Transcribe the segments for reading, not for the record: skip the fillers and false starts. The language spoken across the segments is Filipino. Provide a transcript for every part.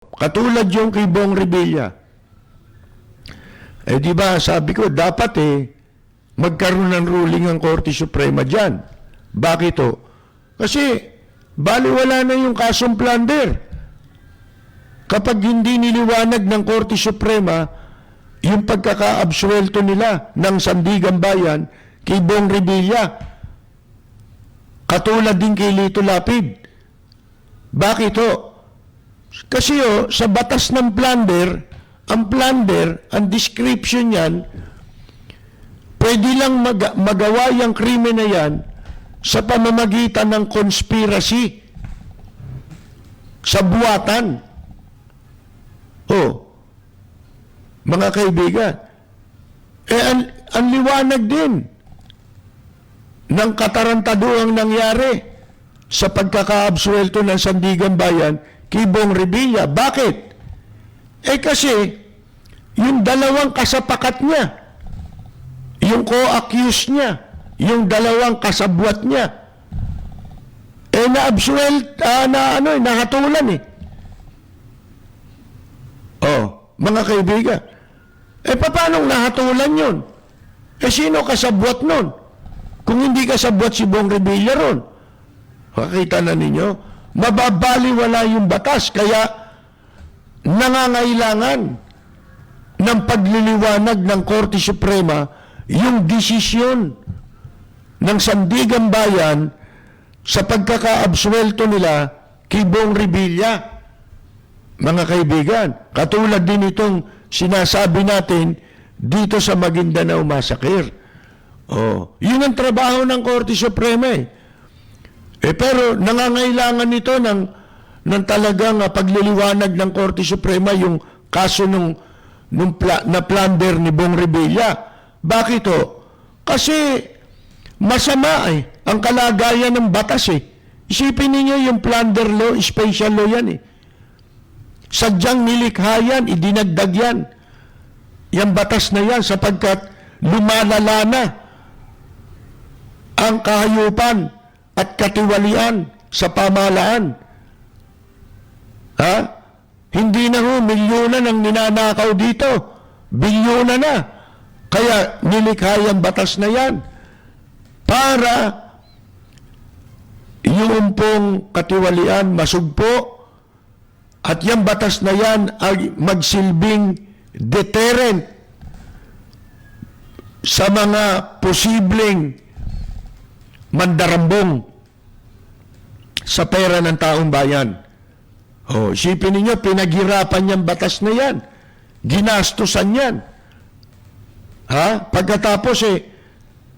Katulad yung kay Bong Revilla. Di ba, sabi ko, dapat magkaroon ng ruling ang Korte Suprema dyan. Bakit to? Kasi, baliwala na yung kasong plunder. Kapag hindi niliwanag ng Korte Suprema, yung pagkakaabsuelto nila ng Sandigan Bayan kay Bong Revilla, katulad din kay Lito Lapid. Bakit to? Kasi sa batas ng plunder, ang description yan, pwede lang magawa yung krimen na yan sa pamamagitan ng conspiracy, sa buwatan. Mga kaibigan, ang liwanag din ng katarantaduang nangyari sa pagkakaabsuelto ng Sandigan Bayan kay Bong Revilla. Bakit? Kasi yung dalawang kasapakat niya, yung co-accused niya, yung dalawang kasabwat niya, nahatulan mga kaibigan. Paano nahatulan yun? Sino kasabwat nun? Kung hindi kasabwat si Bong Revilla ron, makita na ninyo, mababaliwala yung batas, kaya nangangailangan ng pagliliwanag ng Korte Suprema yung desisyon ng Sandigan Bayan sa pagkakaabsuelto nila kay Bong Revilla. Mga kaibigan, katulad din itong sinasabi natin dito sa Maguindanao Massacre. Yun ang trabaho ng Korte Suprema pero nangangailangan nito ng talagang pagliliwanag ng Korte Suprema yung kaso na plunder ni Bong Revilla. Bakit Kasi masama ang kalagayan ng batas Isipin niyo yung plunder law, special law yan Sadyang nilikha yan, idinagdag yan. Yung batas na yan sapagkat lumalala na ang kahayupan at katiwalian sa pamahalaan. Hindi na milyonan ang ninanakaw dito. Bilyona na. Kaya nilikha yung batas na yan para yung pong katiwalian masugpo at yung batas na yan ay magsilbing deterrent sa mga posibleng mandarambong sa pera ng taong bayan. Isipin ninyo, pinaghirapan yung batas na yan. Ginastusan yan. Pagkatapos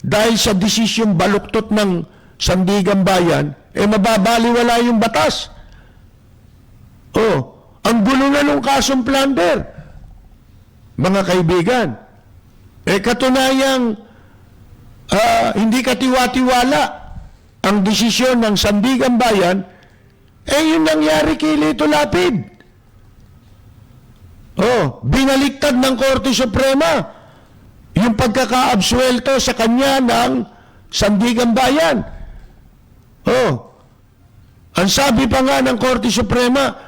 dahil sa desisyong baluktot ng Sandigan Bayan, mababaliwala yung batas. Ang gulo na nung kasong plunder. Mga kaibigan, katunayang hindi katiwa-tiwala ang desisyon ng Sandigan Bayan, yung nangyari kay Lito Lapid. Binaliktad ng Korte Suprema yung pagkakaabsuelto sa kanya ng Sandigan Bayan. Ang sabi pa nga ng Korte Suprema,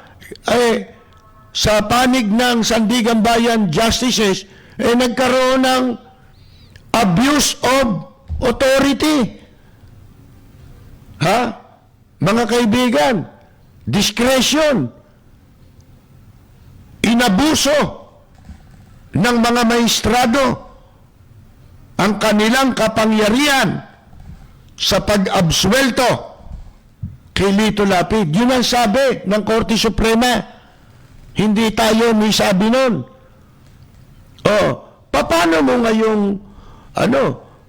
sa panig ng Sandigan Bayan Justices, nagkaroon ng abuse of authority. Mga kaibigan, discretion, inabuso ng mga maestrado ang kanilang kapangyarihan sa pag-absuelto kay Lito Lapid. Yun ang sabi ng Korte Suprema. Hindi tayo may sabi nun. Paano mo ngayong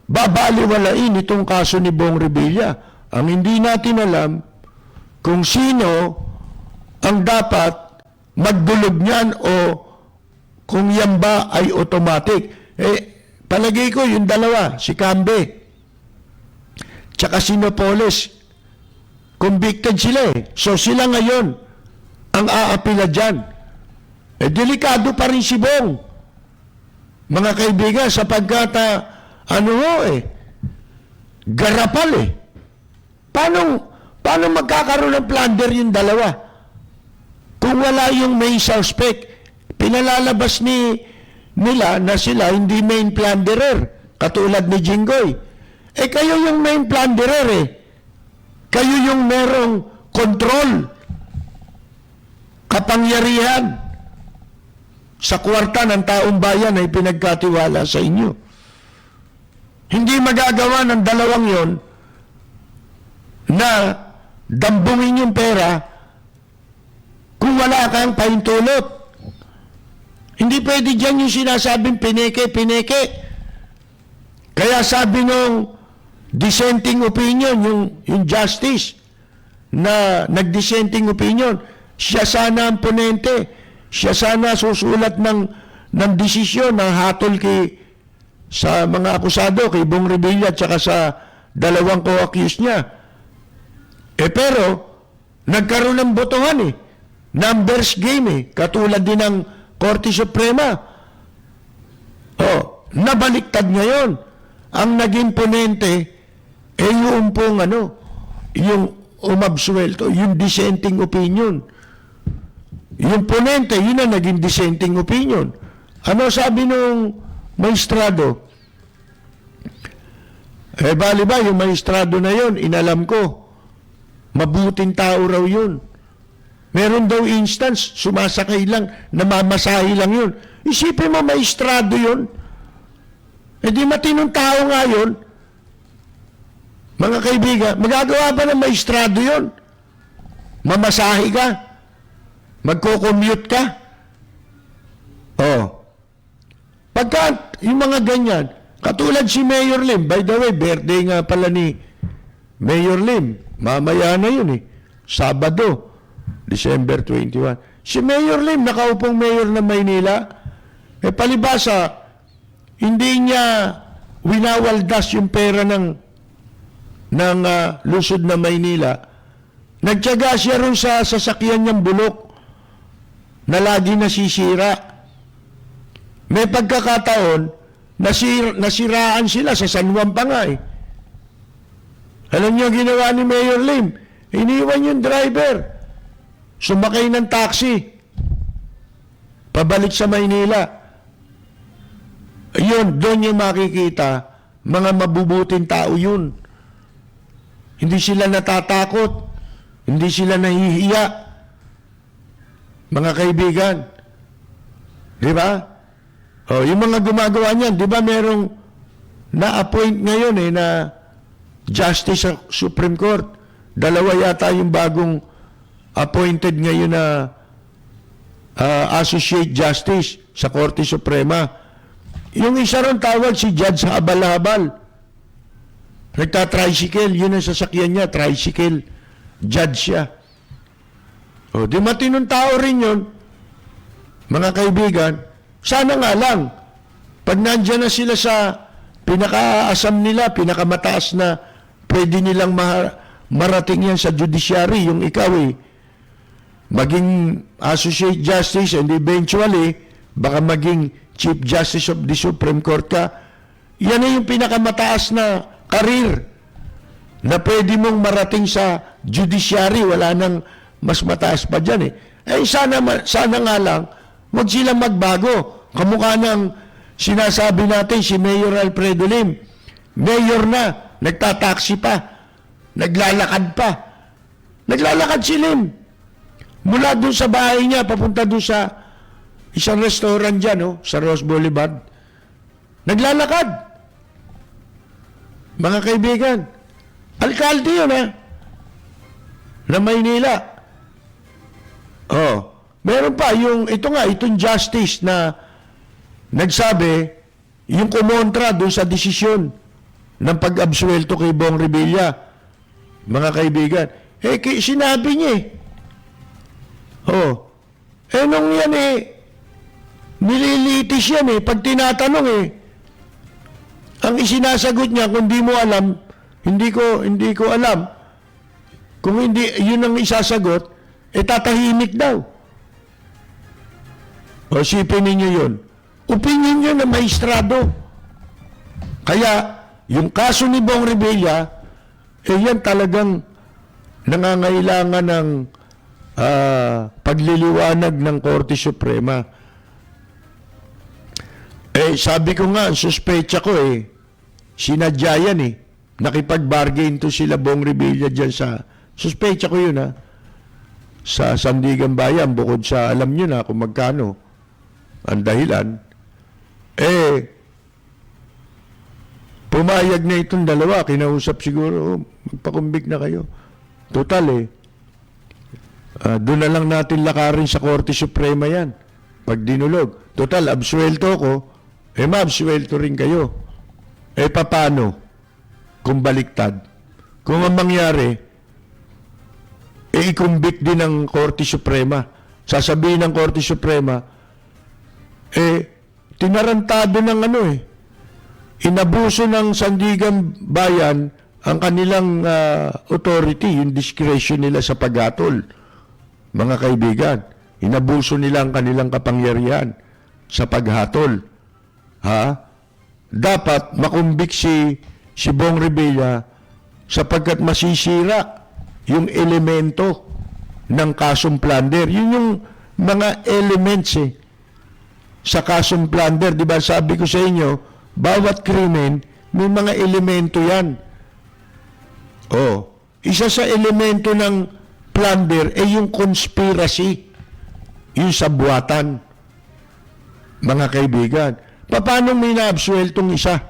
babaliwalain itong kaso ni Bong Revilla? Ang hindi natin alam kung sino ang dapat magdulog niyan o kung yan ba ay automatic. Palagay ko yung dalawa, si Cambe tsaka si Nopoles, convicted sila So sila ngayon ang aapila dyan. Delikado pa rin si Bong. Mga kaibigan, sapagkat garapal Paano magkakaroon ng plunder yung dalawa? kung wala yung main suspect, pinalalabas nila na sila hindi main plunderer, katulad ni Jinggoy. Eh kayo yung main plunderer eh. Kayo yung merong control, kapangyarihan sa kwarta ng taong bayan ay pinagkatiwala sa inyo. Hindi magagawa ng dalawang yon na dambungin yung pera kung wala kang pahintulot. Hindi pwede dyan yung sinasabing pineke. Kaya sabi nung dissenting opinion, yung justice na nag-dissenting opinion, siya sana ang ponente, siya sana susulat ng desisyon, ng hatol sa mga akusado, kay Bong Revilla at saka sa dalawang co-accused niya. Pero, nagkaroon ng botohan eh. Numbers game eh. Katulad din ng Korte Suprema. Nabaliktad ngayon. Ang naging ponente, yung pong yung umabsuelto, yung dissenting opinion. Yung ponente, yun ang naging dissenting opinion. Ano sabi nung maestrado? Bali ba, yung maestrado na yun, inalam ko, mabuting tao raw yun. Meron daw instance, sumasakay lang, namamasahe lang yun. Isipin mo, maestrado yun. Di matinong tao nga yun. Mga kaibigan, magagawa ba ng maestrado yun? Mamasahe ka? Magko-commute ka? Pagka yung mga ganyan, katulad si Mayor Lim, by the way, birthday nga pala ni Mayor Lim, mamaya na yun eh, Sabado, December 21. Si Mayor Lim, nakaupong mayor ng Maynila, palibasa, hindi niya winawaldas yung pera ng lungsod na Maynila. Nagtiyaga siya ron sa sasakyan niyang bulok na lagi nasisira. May pagkakataon, nasiraan sila sa San Juan pa nga eh. Alam niyo ginawa ni Mayor Lim? Iniwan yung driver. Sumakay ng taxi. Pabalik sa Maynila. Ayun, doon yung makikita, mga mabubuting tao yun. Hindi sila natatakot. Hindi sila nahihiya. Mga kaibigan. Di ba? Yung mga gumagawa niyan, di ba merong na-appoint ngayon na justice sa Supreme Court. Dalawa yata yung bagong appointed ngayon na associate justice sa Korte Suprema. Yung isa ron tawag si Judge Habal-Habal. Nagta-tricycle, yun ang sasakyan niya, tricycle. Judge siya. Di matinong tao rin yun. Mga kaibigan, sana nga lang, pag nandyan na sila sa pinaka-asam nila, pinakamataas na pwede nilang marating yan sa judiciary, yung ikaw maging associate justice and eventually, baka maging chief justice of the Supreme Court ka, yan na yung pinakamataas na karir na pwede mong marating sa judiciary, wala nang mas mataas pa dyan sana nga lang, huwag silang magbago. Kamukha ng sinasabi natin si Mayor Alfredo Lim. Mayor na, nagtataksi pa, naglalakad pa. Naglalakad si Lim. Mula doon sa bahay niya, papunta doon sa isang restaurant dyan, sa Rose Boulevard. Naglalakad. Mga kaibigan, alkalde yun, na Maynila. Meron pa, itong justice na nagsabi, yung kumontra doon sa desisyon ng pag-absuelto kay Bong Revilla. Mga kaibigan, sinabi niya nung yan nililitis yan pag tinatanong ang isinasagot niya, kung di mo alam, hindi ko alam. Kung hindi, yun ang isasagot, tatahimik daw. Sipin ninyo yun. Opinion nyo na maestrado. Kaya, yung kaso ni Bong Revilla, yan talagang nangangailangan ng pagliliwanag ng Korte Suprema. Sabi ko nga, ang suspecha ko sinadya yan Nakipag-bargain to sila Bong Revilla dyan suspecha ko yun sa Sandigan Bayan, bukod sa alam nyo na kung magkano ang dahilan. Pumayag na itong dalawa, kinausap siguro, magpakumbik na kayo. Total doon na lang natin lakarin sa Korte Suprema yan. Pag dinulog. Total, absuelto ko, maabsuelto rin kayo. Paano? Kung baliktad. Kung ang mangyari, i-convict din ng Korte Suprema. Sasabihin ng Korte Suprema, tinarantado ng inabuso ng Sandigan Bayan ang kanilang authority, yung discretion nila sa paghatol. Mga kaibigan, inabuso nila ang kanilang kapangyarihan sa paghatol. Dapat makumbik si Bong Revilla sapagkat masisira yung elemento ng kasong plunder. Yun yung mga elements sa kasong plunder. Diba sabi ko sa inyo, bawat krimen may mga elemento yan. Isa sa elemento ng plunder yung conspiracy, yung sabuatan. Mga kaibigan, paano may naabsueltong isa?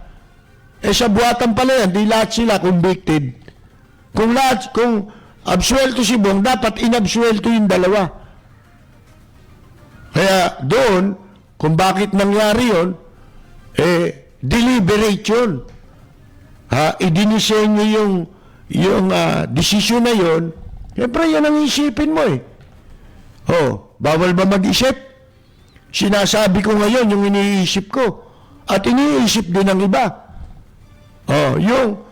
Sa buwatan pala yan, di lahat sila convicted. Kung absuelto si Bong, dapat inabsuelto yung dalawa. Kaya doon, kung bakit nangyari yun, deliberate yun. Idinisenyo yung desisyon na yun, siyempre yan ang isipin mo bawal ba mag-isip? Sinasabi ko ngayon yung iniisip ko. At iniisip din ng iba. Yung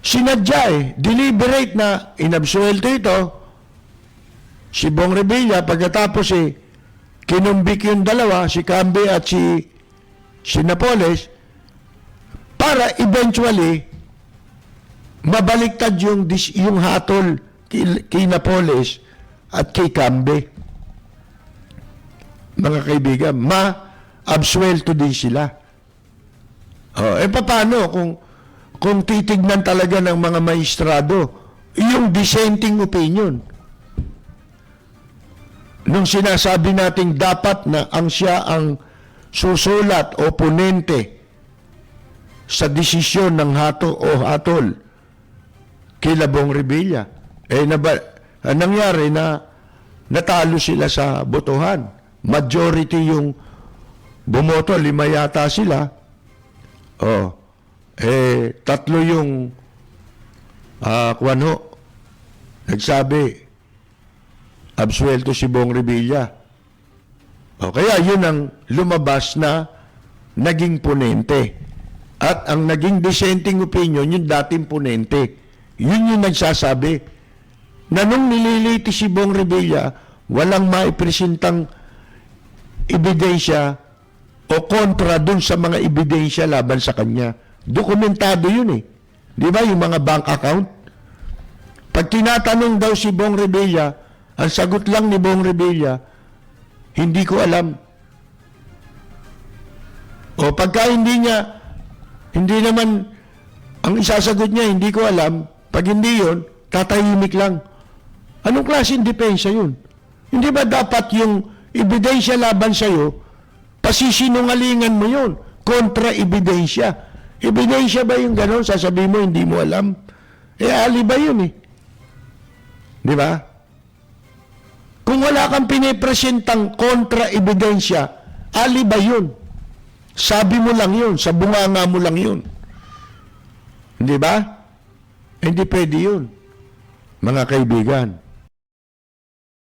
sinadya deliberate na inabsuelto ito, si Bong Revilla, pagkatapos kinumbik yung dalawa, si Cambe at si Napoles, para eventually mabaliktad yung hatol kay Napoles at kay Cambe. Mga kaibigan, ma-absuelto din sila. Paano kung titignan talaga ng mga maestrado yung dissenting opinion? Nung sinasabi natin dapat na siya ang susulat o ponente sa desisyon ng hatol kila Bong Revilla, nangyari na natalo sila sa botohan. Majority yung bumoto, 5 yata sila. Tatlo yung nagsabi absuelto si Bong Revilla. Kaya yun ang lumabas na naging ponente. At ang naging dissenting opinion, yung dating ponente. Yun yung nagsasabi na nung nililiti si Bong Revilla, walang maipresentang ebidensya o kontra dun sa mga ebidensya laban sa kanya. Dokumentado yun Di ba yung mga bank account? Pag tinatanong daw si Bong Revilla, ang sagot lang ni Bong Revilla, hindi ko alam. Pagka hindi naman, ang isasagot niya, hindi ko alam, pag hindi yun, tatahimik lang. Anong klaseng depensa yun? Hindi ba dapat yung ebidensya laban sa'yo, pasisinungalingan mo yun, kontra ebidensya. Ebidensya ba yung gano'n? Sasabihin mo, hindi mo alam. Alibay yun Di ba? Kung wala kang pinipresentang kontra ebidensya, alibay yun. Sabi mo lang yun, sa bunganga mo lang yun. Di ba? Hindi pwede yun, mga kaibigan.